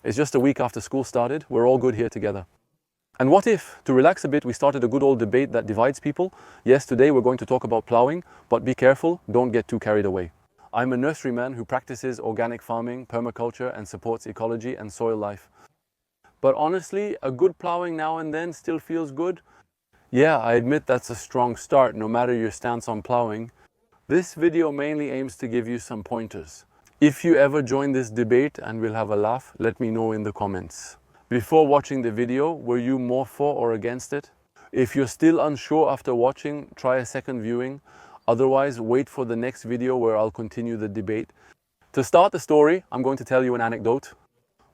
It's just a week after school started. We're all good here together. And what if, to relax a bit, we started a good old debate that divides people? Yes, today we're going to talk about plowing, but be careful, don't get too carried away. I'm a nurseryman who practices organic farming, permaculture, and supports ecology and soil life. But honestly, a good plowing now and then still feels good. Yeah, I admit that's a strong start, no matter your stance on plowing. This video mainly aims to give you some pointers. If you ever join this debate and we'll have a laugh, let me know in the comments. Before watching the video, were you more for or against it? If you're still unsure after watching, try a second viewing. Otherwise, wait for the next video where I'll continue the debate. To start the story, I'm going to tell you an anecdote.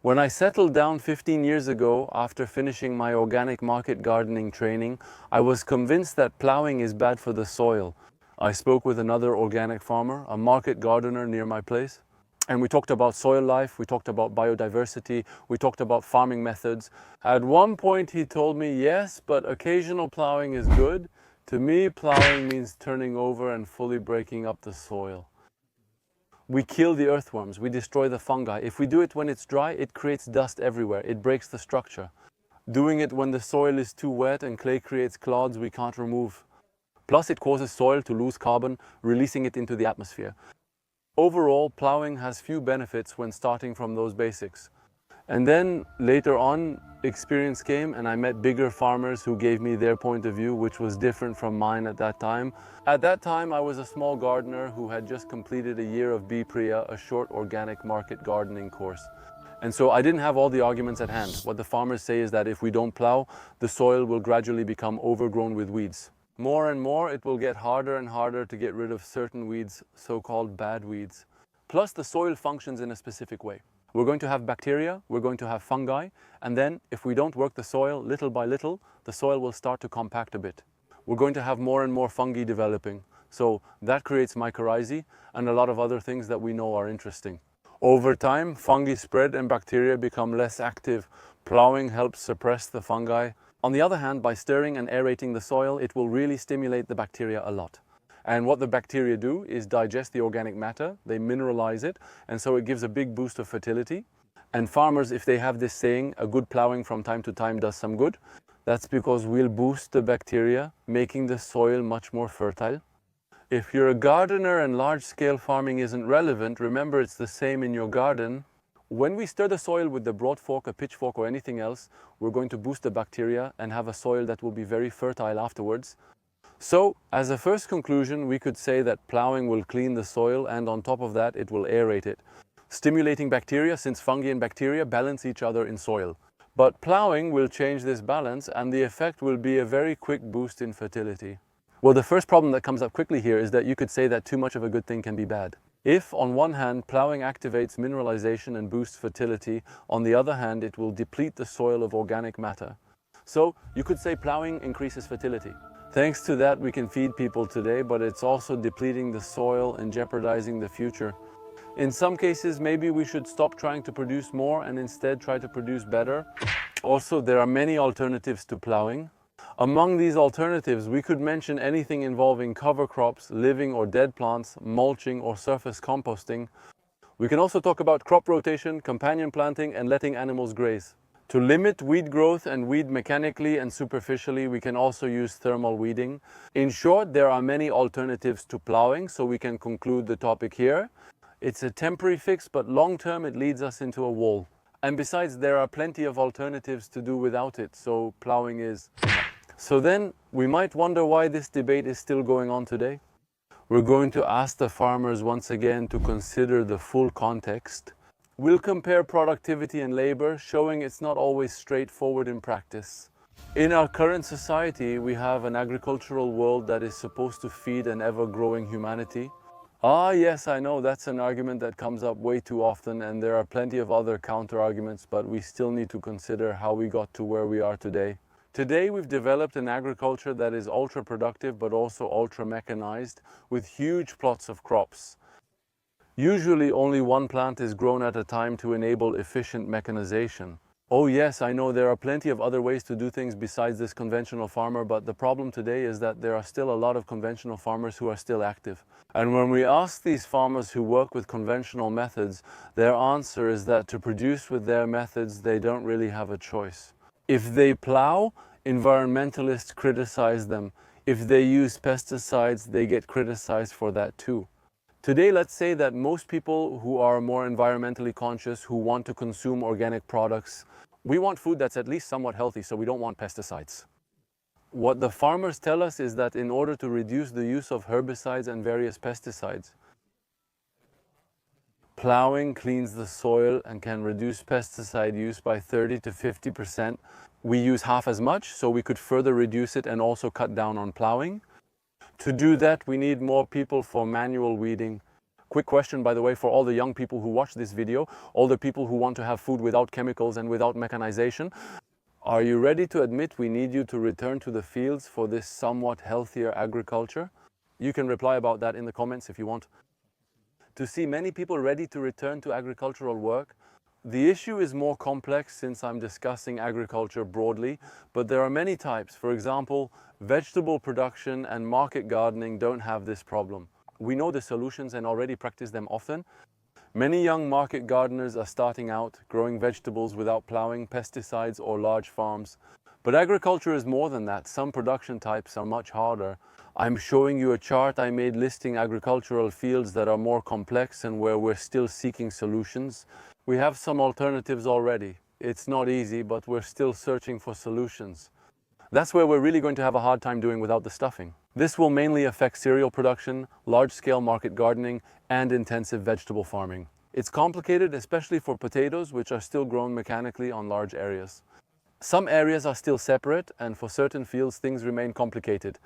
When I settled down 15 years ago after finishing my organic market gardening training, I was convinced that plowing is bad for the soil. I spoke with another organic farmer, a market gardener near my place. And we talked about soil life, we talked about biodiversity, we talked about farming methods. At one point he told me, yes, but occasional plowing is good. To me, plowing means turning over and fully breaking up the soil. We kill the earthworms, we destroy the fungi. If we do it when it's dry, it creates dust everywhere, it breaks the structure. Doing it when the soil is too wet and clay creates clods we can't remove. Plus it causes soil to lose carbon, releasing it into the atmosphere. Overall, plowing has few benefits when starting from those basics. And then later on, experience came and I met bigger farmers who gave me their point of view, which was different from mine at that time. At that time, I was a small gardener who had just completed a year of B-Priya, a short organic market gardening course. And so I didn't have all the arguments at hand. What the farmers say is that if we don't plow, the soil will gradually become overgrown with weeds. More and more, it will get harder and harder to get rid of certain weeds, so-called bad weeds. Plus, the soil functions in a specific way. We're going to have bacteria, we're going to have fungi, and then if we don't work the soil little by little, the soil will start to compact a bit. We're going to have more and more fungi developing. So that creates mycorrhizae and a lot of other things that we know are interesting. Over time, fungi spread and bacteria become less active. Plowing helps suppress the fungi. On the other hand, by stirring and aerating the soil, it will really stimulate the bacteria a lot. And what the bacteria do is digest the organic matter, they mineralize it, and so it gives a big boost of fertility. And farmers, if they have this saying, a good plowing from time to time does some good, that's because we'll boost the bacteria, making the soil much more fertile. If you're a gardener and large-scale farming isn't relevant, remember it's the same in your garden. When we stir the soil with the broad fork, a pitchfork or anything else, we're going to boost the bacteria and have a soil that will be very fertile afterwards. So, as a first conclusion, we could say that plowing will clean the soil and on top of that, it will aerate it, stimulating bacteria since fungi and bacteria balance each other in soil. But plowing will change this balance and the effect will be a very quick boost in fertility. Well, the first problem that comes up quickly here is that you could say that too much of a good thing can be bad. If, on one hand, plowing activates mineralization and boosts fertility, on the other hand, it will deplete the soil of organic matter. So, you could say plowing increases fertility. Thanks to that, we can feed people today, but it's also depleting the soil and jeopardizing the future. In some cases, maybe we should stop trying to produce more and instead try to produce better. Also, there are many alternatives to plowing. Among these alternatives, we could mention anything involving cover crops, living or dead plants, mulching or surface composting. We can also talk about crop rotation, companion planting and letting animals graze. To limit weed growth and weed mechanically and superficially, we can also use thermal weeding. In short, there are many alternatives to plowing, so we can conclude the topic here. It's a temporary fix, but long term it leads us into a wall. And besides, there are plenty of alternatives to do without it, so plowing is. So then, we might wonder why this debate is still going on today. We're going to ask the farmers once again to consider the full context. We'll compare productivity and labor, showing it's not always straightforward in practice. In our current society, we have an agricultural world that is supposed to feed an ever-growing humanity. Ah, yes, I know that's an argument that comes up way too often, and there are plenty of other counter-arguments, but we still need to consider how we got to where we are today. Today, we've developed an agriculture that is ultra-productive, but also ultra-mechanized, with huge plots of crops. Usually, only one plant is grown at a time to enable efficient mechanization. Oh yes, I know there are plenty of other ways to do things besides this conventional farmer, but the problem today is that there are still a lot of conventional farmers who are still active. And when we ask these farmers who work with conventional methods, their answer is that to produce with their methods, they don't really have a choice. If they plow, environmentalists criticize them. If they use pesticides, they get criticized for that too. Today, let's say that most people who are more environmentally conscious, who want to consume organic products, we want food that's at least somewhat healthy, so we don't want pesticides. What the farmers tell us is that in order to reduce the use of herbicides and various pesticides, plowing cleans the soil and can reduce pesticide use by 30 to 50%. We use half as much, so we could further reduce it and also cut down on plowing. To do that, we need more people for manual weeding. Quick question, by the way, for all the young people who watch this video, all the people who want to have food without chemicals and without mechanization. Are you ready to admit we need you to return to the fields for this somewhat healthier agriculture? You can reply about that in the comments if you want. To see many people ready to return to agricultural work, the issue is more complex since I'm discussing agriculture broadly, but there are many types. For example, vegetable production and market gardening don't have this problem. We know the solutions and already practice them often. Many young market gardeners are starting out, growing vegetables without plowing, pesticides or large farms. But agriculture is more than that. Some production types are much harder. I'm showing you a chart I made listing agricultural fields that are more complex and where we're still seeking solutions. We have some alternatives already. It's not easy, but we're still searching for solutions. That's where we're really going to have a hard time doing without the stuffing. This will mainly affect cereal production, large-scale market gardening, and intensive vegetable farming. It's complicated, especially for potatoes, which are still grown mechanically on large areas. Some areas are still separate, and for certain fields things remain complicated.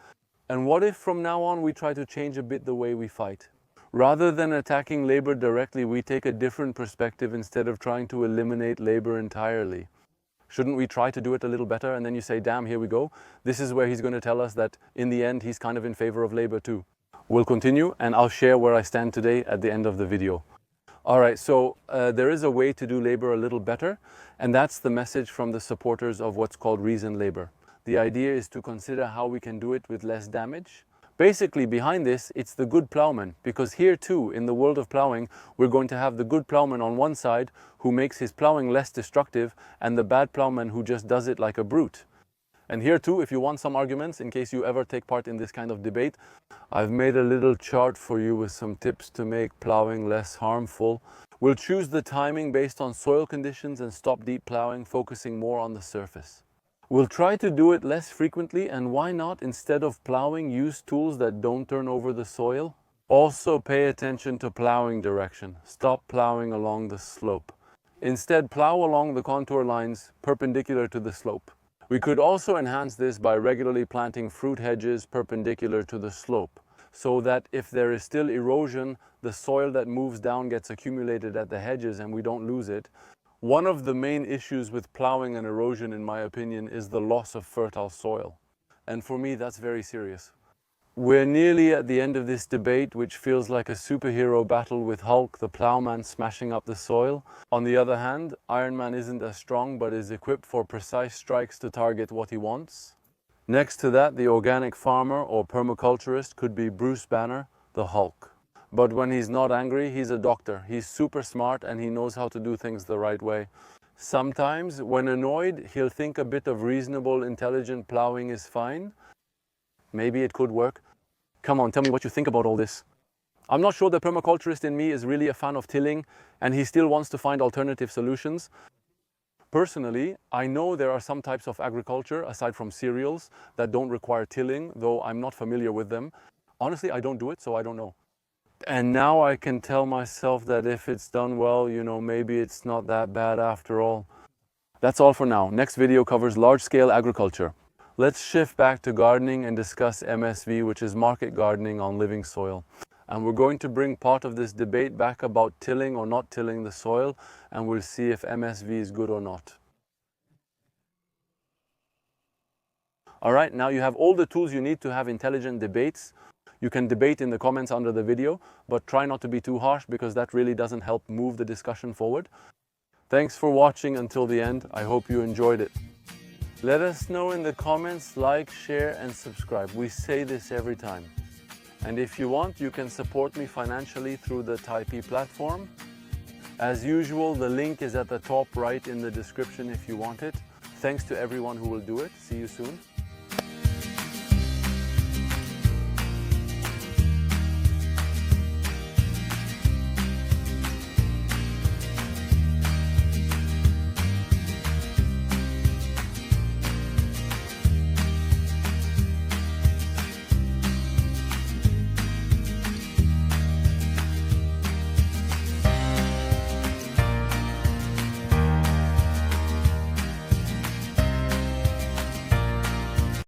And what if from now on we try to change a bit the way we fight? Rather than attacking labor directly, we take a different perspective instead of trying to eliminate labor entirely. Shouldn't we try to do it a little better? And then you say, damn, here we go. This is where he's going to tell us that in the end, he's kind of in favor of labor too. We'll continue and I'll share where I stand today at the end of the video. All right, so there is a way to do labor a little better, and that's the message from the supporters of what's called reasoned labor. The idea is to consider how we can do it with less damage. Basically, behind this, it's the good plowman, because here too, in the world of plowing, we're going to have the good plowman on one side who makes his plowing less destructive, and the bad plowman who just does it like a brute. And here too, if you want some arguments, in case you ever take part in this kind of debate, I've made a little chart for you with some tips to make plowing less harmful. We'll choose the timing based on soil conditions and stop deep plowing, focusing more on the surface. We'll try to do it less frequently, and why not, instead of plowing, use tools that don't turn over the soil? Also pay attention to plowing direction. Stop plowing along the slope. Instead, plow along the contour lines perpendicular to the slope. We could also enhance this by regularly planting fruit hedges perpendicular to the slope, so that if there is still erosion, the soil that moves down gets accumulated at the hedges and we don't lose it. One of the main issues with plowing and erosion, in my opinion, is the loss of fertile soil. And for me, that's very serious. We're nearly at the end of this debate, which feels like a superhero battle with Hulk, the plowman, smashing up the soil. On the other hand, Iron Man isn't as strong, but is equipped for precise strikes to target what he wants. Next to that, the organic farmer or permaculturist could be Bruce Banner, the Hulk. But when he's not angry, he's a doctor. He's super smart and he knows how to do things the right way. Sometimes, when annoyed, he'll think a bit of reasonable, intelligent plowing is fine. Maybe it could work. Come on, tell me what you think about all this. I'm not sure the permaculturist in me is really a fan of tilling, and he still wants to find alternative solutions. Personally, I know there are some types of agriculture, aside from cereals, that don't require tilling, though I'm not familiar with them. Honestly, I don't do it, so I don't know. And now I can tell myself that if it's done well, maybe it's not that bad after all. That's all for now. Next video covers large-scale agriculture. Let's shift back to gardening and discuss MSV, which is market gardening on living soil. And we're going to bring part of this debate back about tilling or not tilling the soil, and we'll see if MSV is good or not. All right, now you have all the tools you need to have intelligent debates. You can debate in the comments under the video, but try not to be too harsh because that really doesn't help move the discussion forward. Thanks for watching until the end. I hope you enjoyed it. Let us know in the comments, like, share and subscribe. We say this every time. And if you want, you can support me financially through the Typee platform. As usual, the link is at the top right in the description if you want it. Thanks to everyone who will do it. See you soon.